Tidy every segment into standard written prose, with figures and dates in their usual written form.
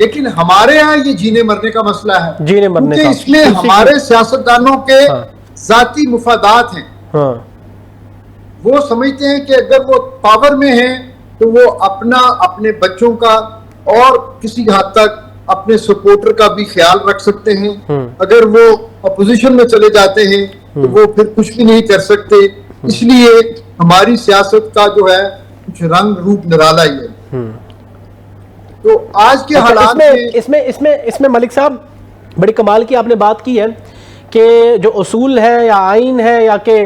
لیکن ہمارے ہاں یہ جینے مرنے کا مسئلہ ہے، جینے مرنے کا، اس میں ہمارے سیاستدانوں کے ذاتی مفادات ہیں۔ وہ سمجھتے ہیں کہ اگر وہ پاور میں ہیں تو وہ اپنے بچوں کا اور کسی حد تک اپنے سپورٹر کا بھی خیال رکھ سکتے ہیں، اگر وہ اپوزیشن میں چلے جاتے ہیں تو وہ پھر کچھ بھی نہیں کر سکتے۔ اس لیے ہماری سیاست کا جو ہے کچھ رنگ روپ نرالا ہی ہے۔ تو آج کے حالات اس میں ملک صاحب بڑی کمال کی آپ نے بات کی ہے کہ جو اصول ہے یا آئین ہے یا کہ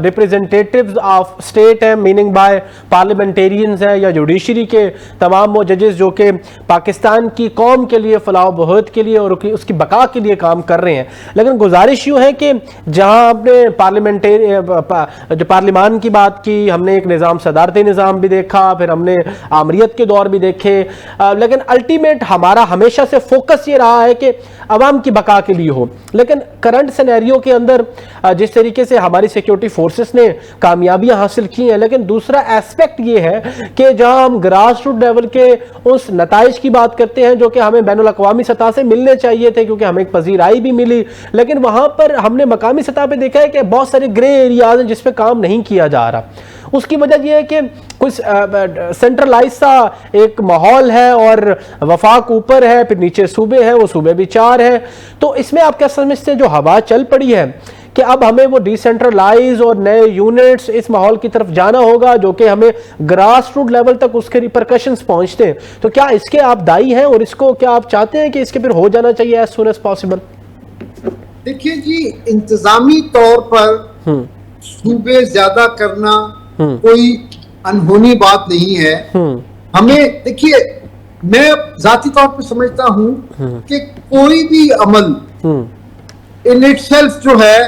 ریپریزنٹیٹیوز آف اسٹیٹ ہیں، میننگ بائی پارلیمنٹیرینز ہیں یا جوڈیشری کے تمام وہ ججز جو کہ پاکستان کی قوم کے لیے فلاح و بہبود کے لیے اور اس کی بقا کے لیے کام کر رہے ہیں، لیکن گزارش یوں ہے کہ جہاں آپ نے جو پارلیمان کی بات کی، ہم نے ایک نظام صدارتی نظام بھی دیکھا، پھر ہم نے آمریت کے دور بھی دیکھے، لیکن الٹیمیٹ ہمارا ہمیشہ سے فوکس یہ رہا ہے کہ عوام کی بقا کے لیے ہو۔ لیکن کرنٹ سینیریو کے اندر جس طریقے سے ہماری سیکیورٹی فورسز نے کامیابیاں حاصل کی ہیں، لیکن دوسرا ایسپیکٹ یہ ہے کہ جہاں ہم گراس روٹ لیول کے اس نتائج کی بات کرتے ہیں جو کہ ہمیں بین الاقوامی سطح سے ملنے چاہیے تھے کیونکہ ہمیں ایک پذیرائی بھی ملی، لیکن وہاں پر ہم نے مقامی سطح پہ دیکھا ہے کہ بہت سارے گرے ایریاز ہیں جس پہ کام نہیں کیا جا رہا۔ اس کی وجہ یہ ہے کہ کچھ سینٹرلائز سا ایک ماحول ہے اور وفاق اوپر ہے، پھر نیچے صوبے ہیں، وہ صوبے بھی 4 ہیں۔ تو اس میں آپ کیا سمجھتے ہیں جو ہوا چل پڑی ہے کہ اب ہمیں وہ ڈی سینٹرلائز اور نئے یونٹس اس ماحول کی طرف جانا ہوگا جو کہ ہمیں گراس روٹ لیول تک اس کے ریپرکشنز پہنچتے ہیں، تو کیا اس کے آپ دائی ہیں اور اس کو کیا آپ چاہتے ہیں کہ اس کے پھر ہو جانا چاہیے ایز سون ایز پاسبل؟ دیکھیے جی، انتظامی طور پر صوبے زیادہ کرنا کوئی انہونی بات نہیں ہے۔ ہمیں دیکھیے، میں ذاتی طور پہ سمجھتا ہوں کہ کوئی بھی عمل ان اٹ سیلف جو ہے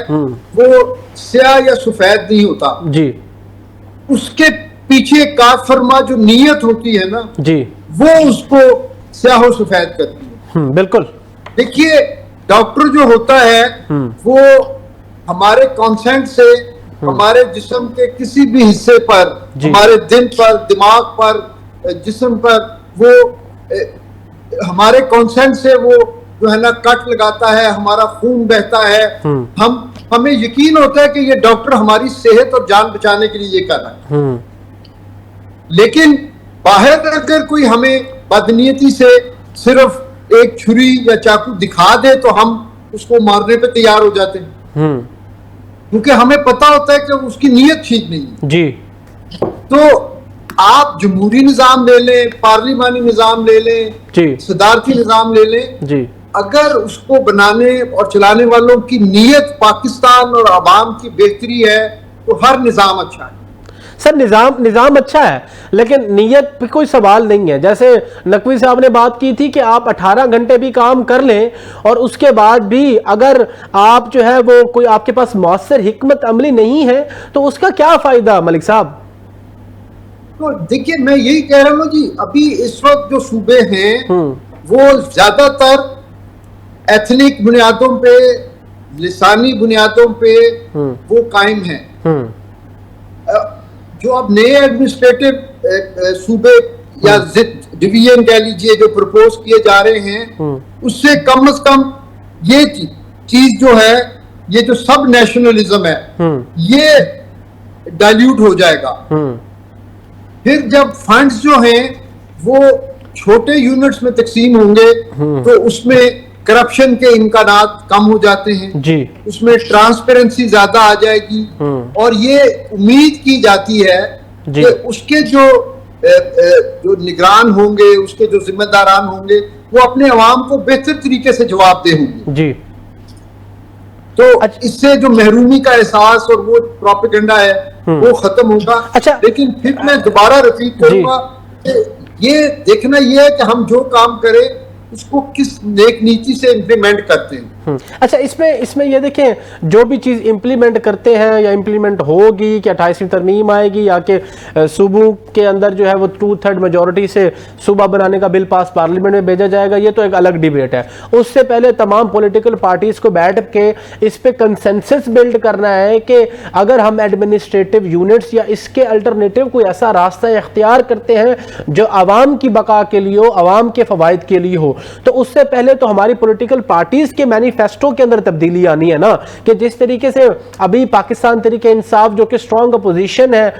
وہ سیاہ یا سفید نہیں ہوتا جی، اس کے پیچھے کاف فرما جو نیت ہوتی ہے نا جی، وہ اس کو سیاہ و سفید کرتی ہے۔ بالکل، دیکھیے ڈاکٹر جو ہوتا ہے وہ ہمارے کانسینٹ سے ہمارے جسم کے کسی بھی حصے پر، ہمارے دل پر، دماغ پر، جسم پر، وہ ہمارے کانسینٹ سے وہ جو ہے نا کٹ لگاتا ہے، ہمارا خون بہتا ہے، ہمیں یقین ہوتا ہے کہ یہ ڈاکٹر ہماری صحت اور جان بچانے کے لیے یہ کر رہا ہے۔ لیکن باہر اگر کوئی ہمیں بدنیتی سے صرف ایک چھری یا چاقو دکھا دے تو ہم اس کو مارنے پہ تیار ہو جاتے ہیں، کیونکہ ہمیں پتا ہوتا ہے کہ اس کی نیت ٹھیک نہیں ہے جی۔ تو آپ جمہوری نظام لے لیں، پارلیمانی نظام لے لیں جی، صدارتی نظام لے لیں جی، اگر اس کو بنانے اور چلانے والوں کی نیت پاکستان اور عوام کی بہتری ہے تو ہر نظام اچھا ہے۔ سر نظام اچھا ہے لیکن نیت پہ کوئی سوال نہیں ہے۔ جیسے نقوی صاحب نے بات کی تھی کہ آپ 18 گھنٹے بھی کام کر لیں اور اس کے بعد بھی اگر آپ جو ہے وہ کوئی آپ کے پاس مؤثر حکمت عملی نہیں ہے تو اس کا کیا فائدہ ملک صاحب؟ تو دیکھیے میں یہی کہہ رہا ہوں جی، ابھی اس وقت جو صوبے ہیں وہ زیادہ تر ایتھنک بنیادوں پہ، لسانی بنیادوں پہ وہ قائم ہیں۔ جو اب نئے ایڈمنسٹریٹو صوبے یا ڈویژن کہہ لیجئے جو پرپوز کیے جا رہے ہیں، اس سے کم از کم یہ چیز جو ہے، یہ جو سب نیشنلزم ہے یہ ڈائلیوٹ ہو جائے گا۔ پھر جب فنڈز جو ہیں وہ چھوٹے یونٹس میں تقسیم ہوں گے تو اس میں کرپشن کے امکانات کم ہو جاتے ہیں جی، اس میں ٹرانسپیرنسی زیادہ آ جائے گی، اور یہ امید کی جاتی ہے کہ اس کے جو نگران ہوں گے، اس کے جو ذمہ داران ہوں گے، وہ اپنے عوام کو بہتر طریقے سے جواب دہ ہوں گے جی۔ تو اس سے جو محرومی کا احساس اور وہ پروپیگنڈا ہے وہ ختم ہوگا۔ لیکن پھر میں دوبارہ ریپیٹ کروں گا کہ یہ دیکھنا یہ ہے کہ ہم جو کام کریں اس کو کس نیک نیتی سے امپلیمنٹ کرتے ہیں. اچھا اس میں یہ دیکھیں جو بھی چیز امپلیمنٹ کرتے ہیں یا امپلیمنٹ ہوگی کہ 28ویں ترمیم آئے گی یا کہ صوبوں کے اندر جو ہے وہ 2/3 میجورٹی سے صوبہ بنانے کا بل پاس پارلیمنٹ میں بھیجا جائے گا، یہ تو ایک الگ ڈیبیٹ ہے. اس سے پہلے تمام پولیٹیکل پارٹیز کو بیٹھ کے اس پہ کنسنسس بلڈ کرنا ہے کہ اگر ہم ایڈمنسٹریٹو یونٹس یا اس کے الٹرنیٹیو کوئی ایسا راستہ اختیار کرتے ہیں جو عوام کی بقا کے لیے ہو، عوام کے فوائد کے لیے ہو، تو اس سے پہلے تو ہماری پولیٹیکل پارٹیز کے مینیفیسٹو کے اندر تبدیلی آنی ہے نا. کہ جس طریقے سے ابھی پاکستان تحریک انصاف جو کہ اسٹرانگ اپوزیشن ہے،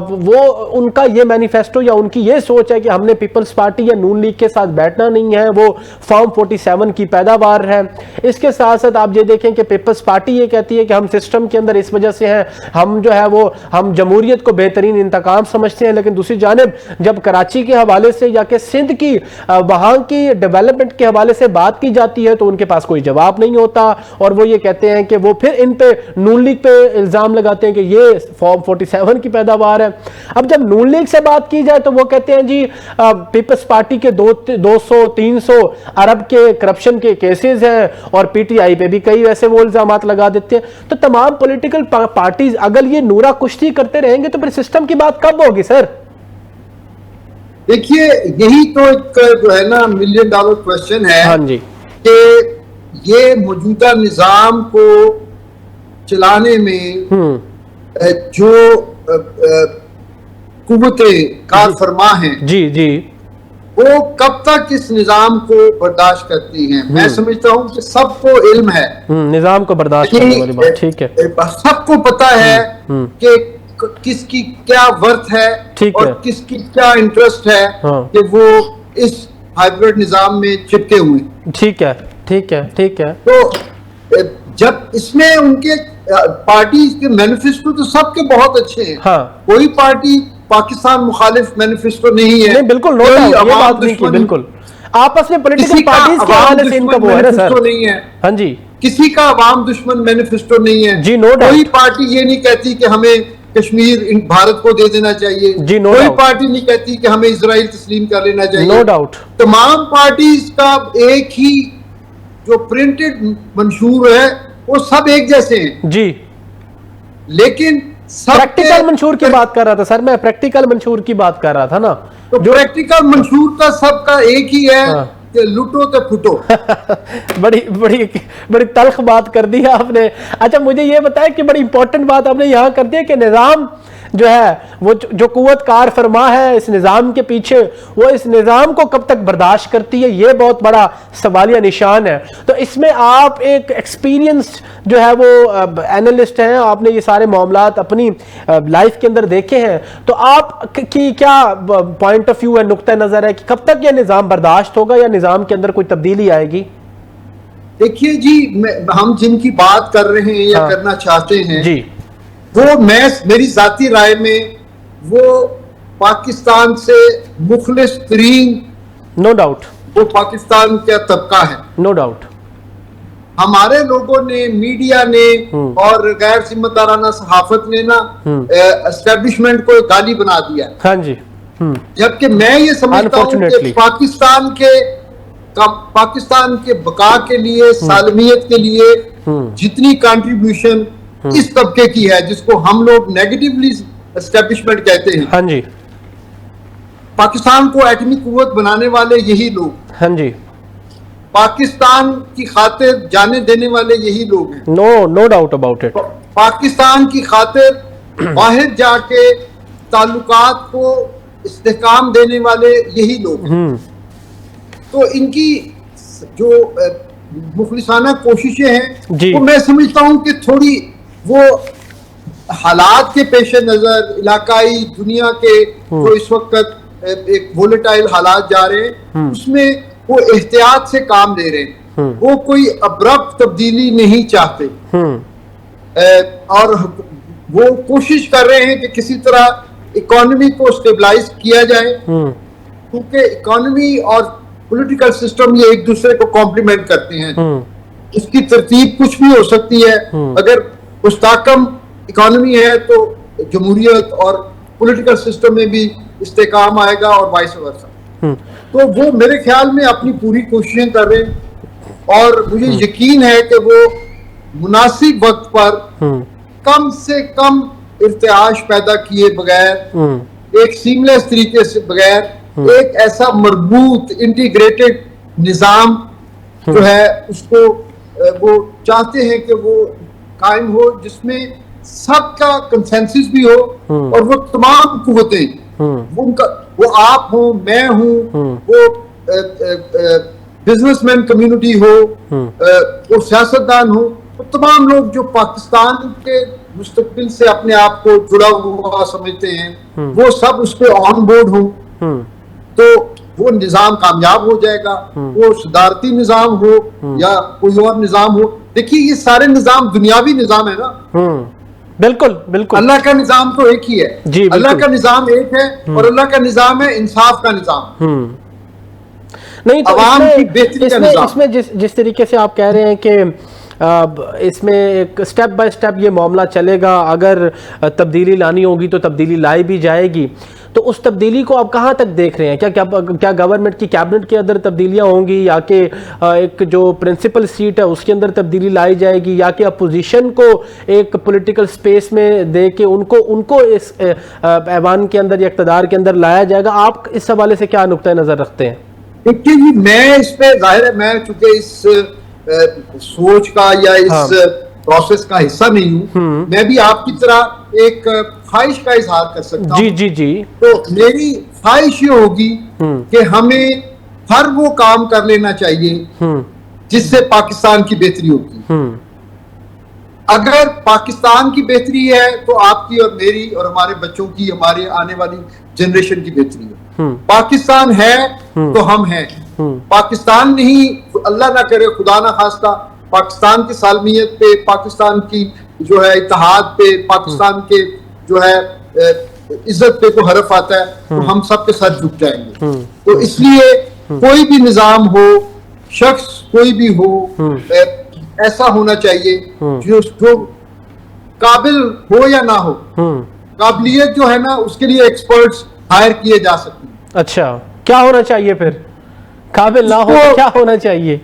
وہ ان کا یہ مینیفیسٹو یا ان کی یہ سوچ ہے کہ ہم نے پیپلز پارٹی یا نون لیگ کے ساتھ بیٹھنا نہیں ہے، وہ فارم 47 کی پیداوار ہے. اس کے ساتھ ساتھ آپ یہ دیکھیں کہ پیپلز پارٹی یہ کہتی ہے کہ ہم سسٹم کے اندر اس وجہ سے ہیں، ہم جو ہے وہ ہم جمہوریت کو بہترین انتقام سمجھتے ہیں. لیکن دوسری جانب جب کراچی کے حوالے سے یا کہ سندھ کی وہاں کی ڈیولپمنٹ کے حوالے سے بات کی جاتی ہے تو ان کے پاس کوئی جواب نہیں ہوتا، اور وہ یہ کہتے ہیں کہ وہ پھر ان پہ نون لیگ پہ الزام لگاتے ہیں کہ یہ فارم 47 کی پیداوار ہے. اب جب نون لیگ سے بات کی جائے تو وہ کہتے ہیں جی پیپلز پارٹی کے 200-300 ارب کے کرپشن کے کیسز ہیں، اور پی ٹی آئی پہ بھی کئی ویسے وہ الزامات لگا دیتے ہیں. تو تمام پولیٹیکل پارٹیز اگر یہ نورا کشتی کرتے رہیں گے تو پھر سسٹم کی بات کب ہوگی سر؟ دیکھیے یہی تو ایک جو ہے نا $1 ملین کویسچن ہے. ہاں جی. کہ یہ موجودہ نظام کو چلانے میں جو قوتیں کار فرما ہیں جی وہ کب تک اس نظام کو برداشت کرتی ہیں. میں سمجھتا ہوں کہ سب کو علم ہے نظام کو برداشت کرنے والی بات. ٹھیک ہے، سب کو پتا ہے کہ کس کی کیا ورتھ ہے اور کس کی کیا انٹرسٹ ہے کہ وہ اس ہائیبرڈ نظام میں چپکے ہوئے. ٹھیک ہے ٹھیک ہے ٹھیک ہے. تو جب اس میں ان کے پارٹی کے مینیفیسٹو تو سب کے بہت اچھے ہیں، کوئی پارٹی پاکستان مخالف مینیفیسٹو نہیں ہے. بالکل یہ بات نہیں کی، بالکل آپس میں پولیٹیکل پارٹیز کے حوالے سے ان کا وہ ہے سر. ہاں جی، کسی کا عوام دشمن مینیفیسٹو نہیں ہے جی. کوئی پارٹی یہ نہیں کہتی کہ ہمیں کشمیر بھارت کو دے دینا چاہیے جی. کوئی پارٹی نہیں کہتی کہ ہمیں اسرائیل تسلیم کر لینا چاہیے. نو ڈاؤٹ تمام پارٹیز کا ایک ہی جو پرنٹڈ منشور ہے وہ سب ایک جیسے ہیں جی. لیکن پریکٹیکل منشور کی بات کر رہا تھا سر، میں پریکٹیکل منشور کی بات کر رہا تھا نا. تو پریکٹیکل منشور کا سب کا ایک ہی ہے کہ لوٹو تے پھٹو. بڑی تلخ بات کر دی آپ نے. اچھا مجھے یہ بتایا کہ بڑی امپورٹنٹ بات آپ نے یہاں کر دی کہ نظام جو ہے وہ جو قوت کار فرما ہے اس نظام کے پیچھے، وہ اس نظام کو کب تک برداشت کرتی ہے، یہ بہت بڑا سوالیہ نشان ہے. تو اس میں آپ ایک ایکسپیرینس جو ہے وہ اینالسٹ ہیں، آپ نے یہ سارے معاملات اپنی لائف کے اندر دیکھے ہیں، تو آپ کی کیا پوائنٹ آف ویو ہے، نقطہ نظر ہے کہ کب تک یہ نظام برداشت ہوگا یا نظام کے اندر کوئی تبدیلی آئے گی؟ دیکھیے جی، ہم جن کی بات کر رہے ہیں یا کرنا چاہتے ہیں جی، وہ میری ذاتی رائے میں وہ پاکستان سے مخلص ترین نو ڈاؤٹ وہ پاکستان کا طبقہ ہے. نو ڈاؤٹ ہمارے لوگوں نے، میڈیا نے اور غیر ذمہ دارانہ صحافت نے نا اسٹیبلشمنٹ کو گالی بنا دیا. ہاں جی. جبکہ میں یہ سمجھتا ہوں کہ پاکستان کے بقا کے لیے، سالمیت کے لیے جتنی کنٹریبیوشن اس طبقے کی ہے جس کو ہم لوگ نیگیٹیولی اسٹیبلشمنٹ کہتے ہیں، ہاں جی، پاکستان کو ایٹمی قوت بنانے والے یہی لوگ، ہاں جی، پاکستان کی خاطر جانے دینے والے یہی لوگ ہیں. No doubt about it. Pakistan کی خاطر باہر جا کے تعلقات کو استحکام دینے والے یہی لوگ ہیں. تو ان کی جو مخلصانہ کوششیں ہیں وہ میں سمجھتا ہوں کہ تھوڑی وہ حالات کے پیش نظر، علاقائی دنیا کے جو اس وقت ایک وولیٹائل حالات جا رہے ہیں، اس میں وہ احتیاط سے کام لے رہے ہیں. وہ کوئی ابرپٹ تبدیلی نہیں چاہتے اور وہ کوشش کر رہے ہیں کہ کسی طرح اکانومی کو اسٹیبلائز کیا جائے، کیونکہ اکانومی اور پولیٹیکل سسٹم یہ ایک دوسرے کو کمپلیمنٹ کرتے ہیں. اس کی ترتیب کچھ بھی ہو سکتی ہے. اگر مستحکم اکانومی ہے تو جمہوریت اور پولیٹیکل سسٹم میں بھی استحکام آئے گا اور وائس ورسا. تو وہ میرے خیال میں اپنی پوری کوششیں کر رہے ہیں اور مجھے یقین ہے کہ وہ مناسب وقت پر کم سے کم ارتعاش پیدا کیے بغیر ایک سیملیس طریقے سے بغیر ایک ایسا مربوط انٹیگریٹڈ نظام جو ہے اس کو وہ چاہتے ہیں کہ وہ قائم ہو جس میں سب کا کنسنسس بھی ہو اور وہ تمام قوتیں وہ آپ ہوں میں ہوں وہ بزنس مین کمیونٹی ہو وہ سیاستدان ہو وہ تمام لوگ جو پاکستان کے مستقبل سے اپنے آپ کو جڑا ہوا سمجھتے ہیں وہ سب اس پہ آن بورڈ ہوں تو وہ نظام کامیاب ہو جائے گا. وہ صدارتی نظام ہو یا کوئی اور نظام ہو. دیکھیے یہ سارے نظام دنیاوی نظام ہے نا. بالکل بالکل. اللہ کا نظام تو ایک ہی ہے. جی اللہ کا نظام ایک ہے اور اللہ کا نظام ہے انصاف کا نظام. نہیں تو عوام کی بہتری کا نظام. اس میں جس طریقے سے آپ کہہ رہے ہیں کہ اس میں ایک سٹیپ بائی سٹیپ یہ معاملہ چلے گا, اگر تبدیلی لانی ہوگی تو تبدیلی لائی بھی جائے گی, تو اس تبدیلی کو آپ کہاں تک دیکھ رہے ہیں؟ کیا گورنمنٹ کی کیبنٹ کے اندر تبدیلیاں ہوں گی, یا کہ ایک جو پرنسپل سیٹ ہے اس کے اندر تبدیلی لائی جائے گی, یا کہ اپوزیشن کو ایک پولیٹیکل سپیس میں دے کے ان کو اس ایوان کے اندر یا اقتدار کے اندر لایا جائے گا؟ آپ اس حوالے سے کیا نقطہ نظر رکھتے ہیں؟ دیکھیے جی, میں اس پہ ظاہر ہے میں چونکہ اس سوچ کا یا اس پروسیس کا حصہ نہیں ہوں, میں بھی آپ کی طرح ایک خواہش کا اظہار کر سکتا ہوں. جی. تو میری خواہش یہ ہوگی کہ ہمیں ہر وہ کام کر لینا چاہیے جس سے پاکستان کی بہتری ہوگی. اگر پاکستان کی بہتری ہے تو آپ کی اور میری اور ہمارے بچوں کی, ہمارے آنے والی جنریشن کی بہتری ہے. پاکستان ہے تو ہم ہیں. پاکستان نہیں, اللہ نہ کرے خدا نہ خواستہ, پاکستان کی سالمیت پہ, پاکستان کی جو ہے اتحاد پہ, پاکستان کے جو ہے عزت پہ کو حرف آتا ہے تو ہم سب کے ساتھ جھک جائیں گے. تو اس لیے کوئی بھی نظام ہو, شخص کوئی بھی ہو, ایسا ہونا چاہیے جو قابل ہو یا نہ ہو, قابلیت جو ہے نا اس کے لیے ایکسپرٹس ہائر کیے جا سکتے ہیں. اچھا, کیا ہونا چاہیے پھر؟ قابل نہ ہو کیا ہونا چاہیے؟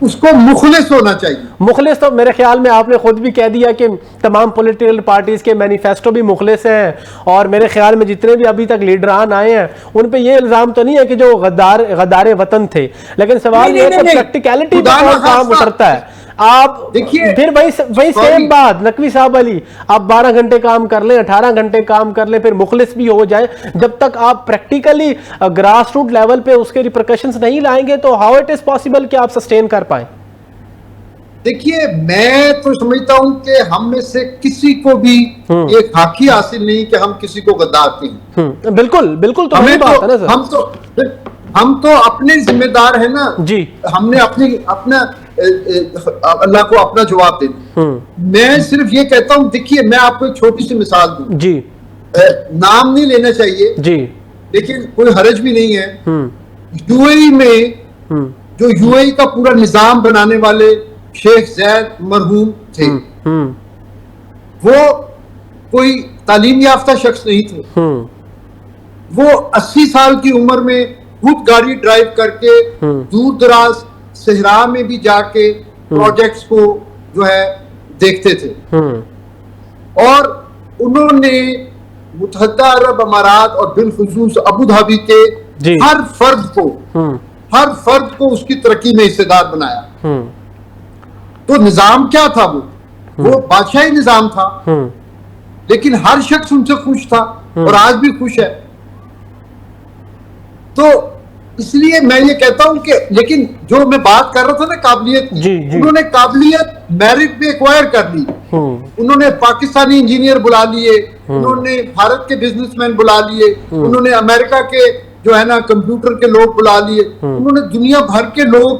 اس کو مخلص ہونا چاہیے. مخلص تو میرے خیال میں آپ نے خود بھی کہہ دیا کہ تمام پولیٹیکل پارٹیز کے مینیفیسٹو بھی مخلص ہیں, اور میرے خیال میں جتنے بھی ابھی تک لیڈران آئے ہیں ان پہ یہ الزام تو نہیں ہے کہ جو غدار وطن تھے, لیکن سوال یہ ہے کہ پریکٹیکلٹی پہ کام اترتا ہے. آپ پھر وہی سیم بات نقوی صاحب علی, آپ 12 گھنٹے کام کر لیں, 18 گھنٹے کام کر لیں, پھر مخلص بھی ہو جائے, جب تک آپ پریکٹیکلی گراس روٹ لیول پہ اس کے ریپرکشنز نہیں لائیں گے تو ہاؤ اٹ از پاسبل کہ آپ سسٹین کر پائیں؟ دیکھیے میں تو سمجھتا ہوں کہ ہم میں سے کسی کو بھی یہ خاکی حاصل نہیں کہ ہم کسی کو غدار کہیں. بالکل بالکل. تو ہمیں بات ہے نا سر, ہم تو اپنے ذمہ دار ہیں نا جی. ہم نے اپنا اللہ کو اپنا جواب دینا. میں صرف یہ کہتا ہوں, دیکھیے میں آپ کو ایک چھوٹی سی مثال دوں جی, نام نہیں لینا چاہیے جی, لیکن کوئی حرج بھی نہیں ہے. یو اے ای میں جو یو اے ای کا پورا نظام بنانے والے شیخ زید مرحوم تھے, وہ کوئی تعلیم یافتہ شخص نہیں تھے. وہ 80 سال کی عمر میں خود گاڑی ڈرائیو کر کے دور دراز صحرا میں بھی جا کے پروجیکٹس کو جو ہے دیکھتے تھے, اور انہوں نے متحدہ عرب امارات اور بالخصوص ابو دھابی کے ہر فرد کو اس کی ترقی میں حصے دار بنایا. تو نظام کیا تھا؟ وہ بادشاہی نظام تھا, لیکن ہر شخص ان سے خوش تھا اور آج بھی خوش ہے. تو اس لیے میں یہ کہتا ہوں کہ, لیکن جو میں بات کر رہا تھا نا قابلیت کی, انہوں نے قابلیت میرٹ پہ ایکوائر کر لی. انہوں نے پاکستانی انجینئر بلا لیے, انہوں نے بھارت کے بزنس مین بلا لیے, انہوں نے امریکہ کے جو ہے نا کمپیوٹر کے لوگ بلا لیے, انہوں نے دنیا بھر کے لوگ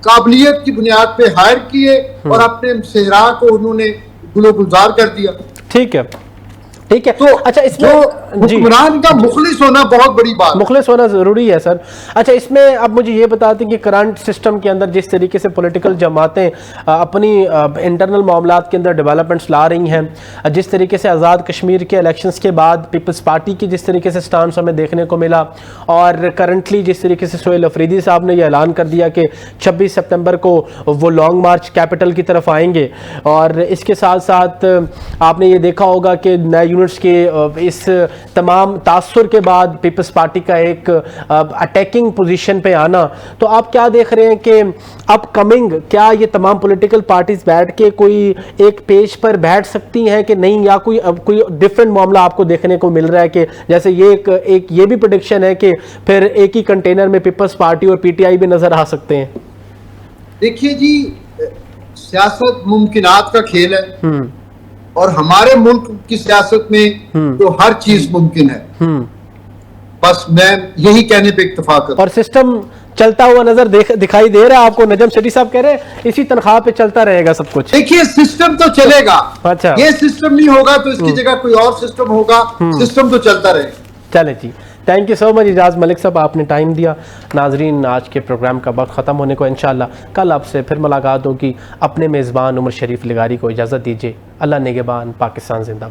قابلیت کی بنیاد پہ ہائر کیے اور اپنے صحرا کو انہوں نے گلو گلزار کر دیا. ٹھیک ہے, ٹھیک ہے. تو اچھا اس میں حکمران کا مخلص ہونا بہت بڑی بات، مخلص ہونا ضروری ہے سر. اچھا اس میں اب مجھے یہ بتاتے ہیں کہ کرنٹ سسٹم کے اندر جس طریقے سے پولیٹیکل جماعتیں اپنی انٹرنل معاملات کے اندر ڈیولپمنٹس لا رہی ہیں، جس طریقے سے آزاد کشمیر کے الیکشنز کے بعد پیپلز پارٹی کی جس طریقے سے سٹانس ہمیں دیکھنے کو ملا، اور کرنٹلی جس طریقے سے سہیل افریدی صاحب نے یہ اعلان کر دیا کہ 26 سپتمبر کو وہ لانگ مارچ کیپٹل کی طرف آئیں گے. اور اس کے ساتھ ساتھ آپ نے یہ دیکھا ہوگا کہ نئے یونٹس کے اس تمام تاثر کے بعد پیپلز پارٹی کا ایک اٹیکنگ پوزیشن پہ آنا، تو آپ کیا دیکھ رہے ہیں کہ اپ کمنگ کیا یہ تمام پولیٹیکل پارٹیز بیٹھ کے کوئی ایک پیج پر بیٹھ سکتی ہیں کہ نہیں، یا کوئی ڈیفرنٹ معاملہ آپ کو دیکھنے کو مل رہا ہے کہ جیسے یہ بھی پریڈکشن ہے کہ پھر ایک ہی کنٹینر میں پیپلز پارٹی اور پی ٹی آئی بھی نظر آ سکتے ہیں؟ دیکھیے جی، سیاست ممکنات کا کھیل ہے، اور ہمارے ملک کی سیاست میں تو ہر چیز ممکن ہے. بس میں یہی کہنے پہ اکتفا کروں. اور سسٹم چلتا ہوا نظر دکھائی دے رہا ہے آپ کو؟ نجم شریف صاحب کہہ رہے ہیں اسی تنخواہ پہ چلتا رہے گا سب کچھ. دیکھیے سسٹم تو چلے گا. اچھا، یہ سسٹم نہیں ہوگا تو اس کی جگہ کوئی اور سسٹم ہوگا. سسٹم تو چلتا رہے گا. چلیں جی، تھینک یو سو مچ اعجاز ملک صاحب، آپ نے ٹائم دیا. ناظرین، آج کے پروگرام کا وقت ختم ہونے کو، انشاءاللہ کل آپ سے پھر ملاقات ہوگی. اپنے میزبان عمر شریف لغاری کو اجازت دیجیے. اللہ نگہبان. پاکستان زندہ.